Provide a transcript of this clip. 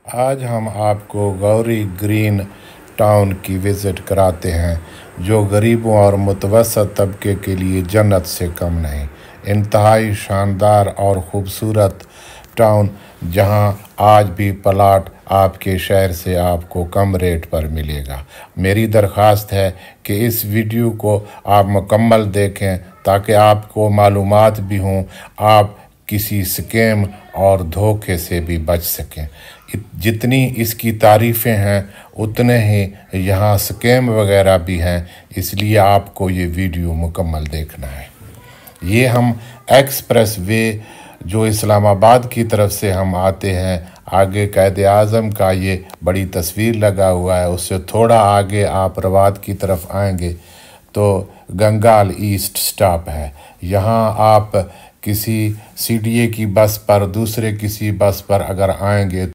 آج ہم آپ کو گوری گرین ٹاؤن کی وزٹ کراتے ہیں جو غریبوں اور متوسط طبقے کے لیے جنت سے کم نہیں۔ انتہائی شاندار اور خوبصورت ٹاؤن جہاں آج بھی پلاٹ آپ کے شہر سے آپ کو کم ریٹ پر ملے گا۔ میری درخواست ہے کہ اس ویڈیو کو آپ مکمل دیکھیں تاکہ آپ کو معلومات بھی ہوں، آپ کسی سکیم اور دھوکے سے بھی بچ سکیں۔ جتنی اس کی تعریفیں ہیں اتنے ہی یہاں سکیم وغیرہ بھی ہیں، اس لیے آپ کو یہ ویڈیو مکمل دیکھنا ہے۔ یہ ہم ایکسپریس وے جو اسلام آباد کی طرف سے ہم آتے ہیں، آگے قائد اعظم کا یہ بڑی تصویر لگا ہوا ہے، اس سے تھوڑا آگے آپ رواد کی طرف آئیں گے تو گنگال ایسٹ سٹاپ ہے۔ یہاں آپ کسی سی ڈی اے کی بس پر دوسرے کسی بس پر اگر آئیں گے